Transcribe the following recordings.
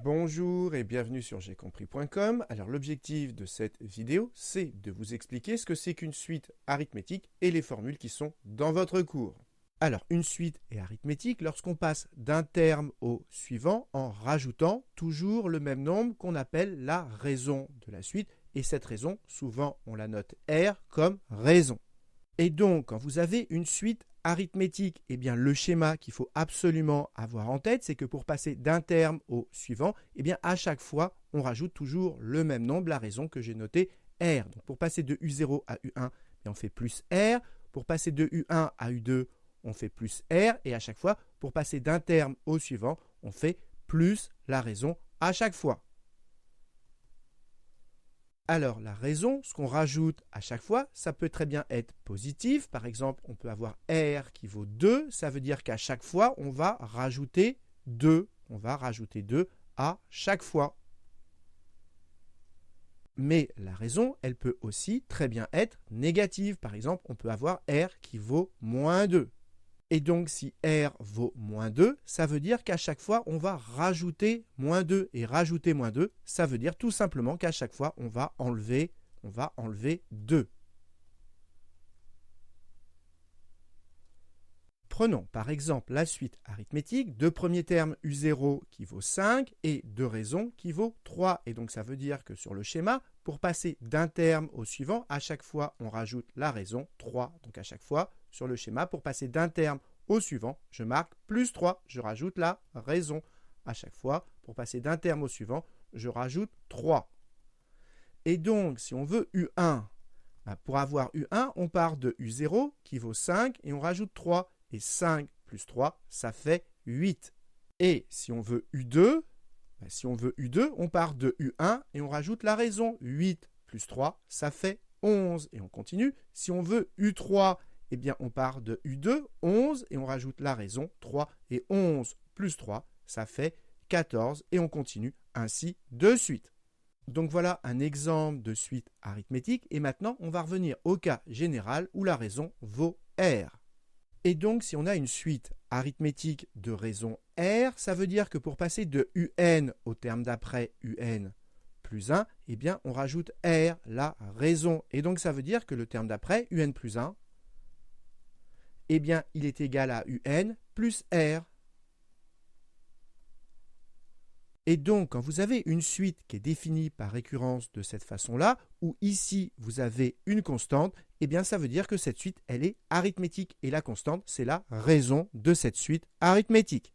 Bonjour et bienvenue sur jaicompris.com. Alors l'objectif de cette vidéo, c'est de vous expliquer ce que c'est qu'une suite arithmétique et les formules qui sont dans votre cours. Alors une suite est arithmétique lorsqu'on passe d'un terme au suivant en rajoutant toujours le même nombre qu'on appelle la raison de la suite. Et cette raison, souvent on la note R comme raison. Et donc quand vous avez une suite arithmétique, eh bien, le schéma qu'il faut absolument avoir en tête, c'est que pour passer d'un terme au suivant, eh bien, à chaque fois, on rajoute toujours le même nombre, la raison que j'ai notée R. Donc, pour passer de U0 à U1, on fait plus R. Pour passer de U1 à U2, on fait plus R. Et à chaque fois, pour passer d'un terme au suivant, on fait plus la raison à chaque fois. Alors, la raison, ce qu'on rajoute à chaque fois, ça peut très bien être positif. Par exemple, on peut avoir R qui vaut 2. Ça veut dire qu'à chaque fois, on va rajouter 2. On va rajouter 2 à chaque fois. Mais la raison, elle peut aussi très bien être négative. Par exemple, on peut avoir R qui vaut moins 2. Et donc, si R vaut moins 2, ça veut dire qu'à chaque fois, on va rajouter moins 2. Et rajouter moins 2, ça veut dire tout simplement qu'à chaque fois, on va enlever 2. Prenons par exemple la suite arithmétique, deux premiers termes U0 qui vaut 5 et deux raisons qui vaut 3. Et donc, ça veut dire que sur le schéma, pour passer d'un terme au suivant, à chaque fois, on rajoute la raison 3. Donc, à chaque fois, sur le schéma, pour passer d'un terme au suivant, je marque plus 3, je rajoute la raison. À chaque fois, pour passer d'un terme au suivant, je rajoute 3. Et donc, si on veut U1, pour avoir U1, on part de U0 qui vaut 5 et on rajoute 3. Et 5 plus 3, ça fait 8. Et si on veut U2, on part de U1 et on rajoute la raison. 8 plus 3, ça fait 11. Et on continue. Si on veut U3, eh bien, on part de U2, 11, et on rajoute la raison, 3. Et 11 plus 3, ça fait 14. Et on continue ainsi de suite. Donc voilà un exemple de suite arithmétique. Et maintenant, on va revenir au cas général où la raison vaut R. Et donc, si on a une suite arithmétique de raison R, ça veut dire que pour passer de UN au terme d'après UN plus 1, eh bien, on rajoute R, la raison. Et donc, ça veut dire que le terme d'après, UN plus 1, eh bien, il est égal à UN plus R. Et donc, quand vous avez une suite qui est définie par récurrence de cette façon-là, où ici, vous avez une constante, eh bien, ça veut dire que cette suite, elle est arithmétique. Et la constante, c'est la raison de cette suite arithmétique.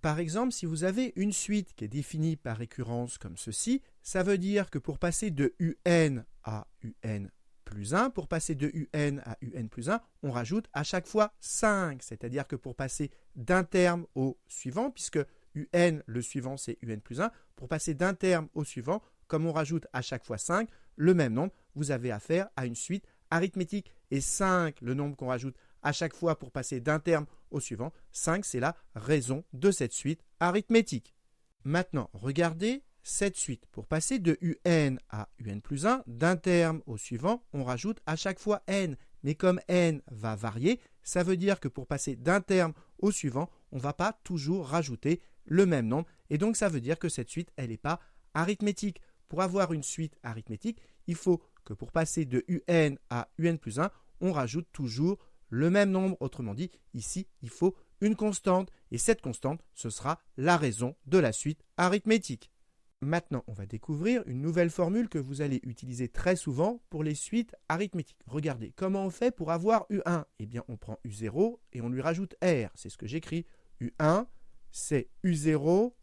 Par exemple, si vous avez une suite qui est définie par récurrence comme ceci, ça veut dire que pour passer de UN à UN plus 1, pour passer de UN à UN plus 1, on rajoute à chaque fois 5. C'est-à-dire que pour passer d'un terme au suivant, puisque UN, le suivant, c'est UN plus 1. Pour passer d'un terme au suivant, comme on rajoute à chaque fois 5, le même nombre, vous avez affaire à une suite arithmétique. Et 5, le nombre qu'on rajoute à chaque fois pour passer d'un terme au suivant, 5, c'est la raison de cette suite arithmétique. Maintenant, regardez cette suite. Pour passer de UN à UN plus 1, d'un terme au suivant, on rajoute à chaque fois N. Mais comme N va varier, ça veut dire que pour passer d'un terme au suivant, on ne va pas toujours rajouter le même nombre. Et donc, ça veut dire que cette suite, elle n'est pas arithmétique. Pour avoir une suite arithmétique, il faut que pour passer de UN à UN plus 1, on rajoute toujours le même nombre. Autrement dit, ici, il faut une constante. Et cette constante, ce sera la raison de la suite arithmétique. Maintenant, on va découvrir une nouvelle formule que vous allez utiliser très souvent pour les suites arithmétiques. Regardez, comment on fait pour avoir U1 ? Eh bien, on prend U0 et on lui rajoute R. C'est ce que j'écris. U1, c'est U0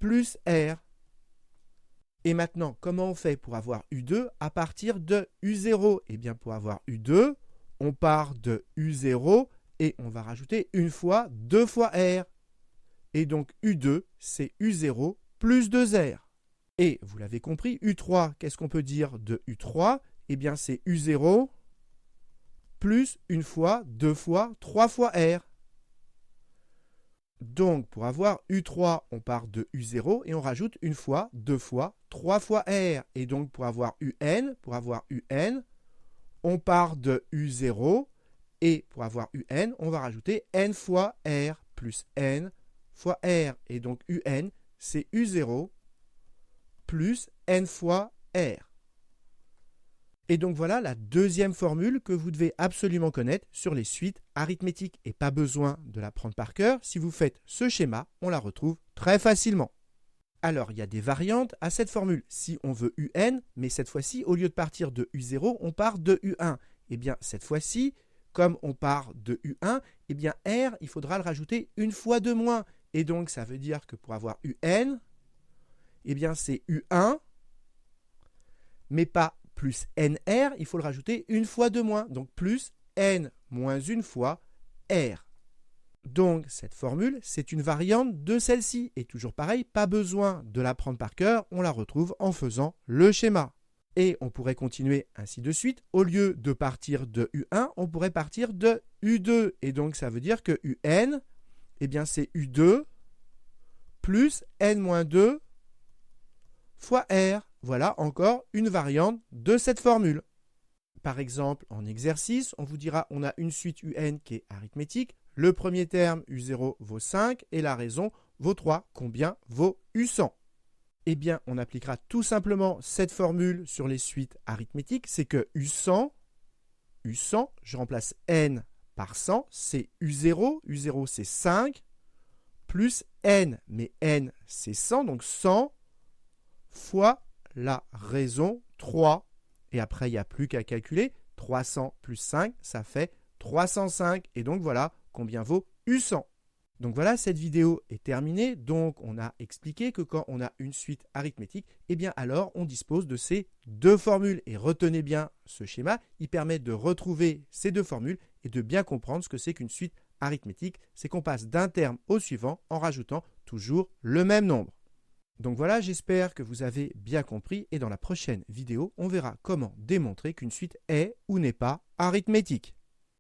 plus R. Et maintenant, comment on fait pour avoir U2 à partir de U0 ? Eh bien, pour avoir U2, on part de U0 et on va rajouter une fois 2 fois R. Et donc, U2, c'est U0 plus 2R. Et vous l'avez compris, U3, qu'est-ce qu'on peut dire de U3 ? Eh bien, c'est U0 plus une fois, 2 fois, 3 fois R. Donc, pour avoir U3, on part de U0 et on rajoute une fois, 2 fois, 3 fois R. Et donc, pour avoir UN, on part de U0 et pour avoir UN, on va rajouter N fois R plus N fois R. Et donc, UN, c'est U0 plus n fois R. Et donc voilà la deuxième formule que vous devez absolument connaître sur les suites arithmétiques. Et pas besoin de l'apprendre par cœur. Si vous faites ce schéma, on la retrouve très facilement. Alors, il y a des variantes à cette formule. Si on veut UN, mais cette fois-ci, au lieu de partir de U0, on part de U1. Eh bien, cette fois-ci, comme on part de U1, eh bien R, il faudra le rajouter une fois de moins. Et donc, ça veut dire que pour avoir UN, eh bien, c'est U1, mais pas plus NR, il faut le rajouter une fois de moins. Donc, plus N moins une fois R. Donc, cette formule, c'est une variante de celle-ci. Et toujours pareil, pas besoin de l'apprendre par cœur, on la retrouve en faisant le schéma. Et on pourrait continuer ainsi de suite. Au lieu de partir de U1, on pourrait partir de U2. Et donc, ça veut dire que UN, eh bien, c'est U2 plus N-2 fois R. Voilà encore une variante de cette formule. Par exemple, en exercice, on vous dira on a une suite UN qui est arithmétique. Le premier terme, U0, vaut 5 et la raison vaut 3. Combien vaut U100? Eh bien, on appliquera tout simplement cette formule sur les suites arithmétiques. C'est que U100, je remplace N par 100, c'est U0. U0, c'est 5, plus N. Mais N, c'est 100, donc 100 fois la raison 3. Et après, il n'y a plus qu'à calculer. 300 plus 5, ça fait 305. Et donc, voilà combien vaut U100. Donc voilà, cette vidéo est terminée. Donc, on a expliqué que quand on a une suite arithmétique, eh bien alors, on dispose de ces deux formules. Et retenez bien ce schéma. Il permet de retrouver ces deux formules et de bien comprendre ce que c'est qu'une suite arithmétique. C'est qu'on passe d'un terme au suivant en rajoutant toujours le même nombre. Donc voilà, j'espère que vous avez bien compris et dans la prochaine vidéo, on verra comment démontrer qu'une suite est ou n'est pas arithmétique.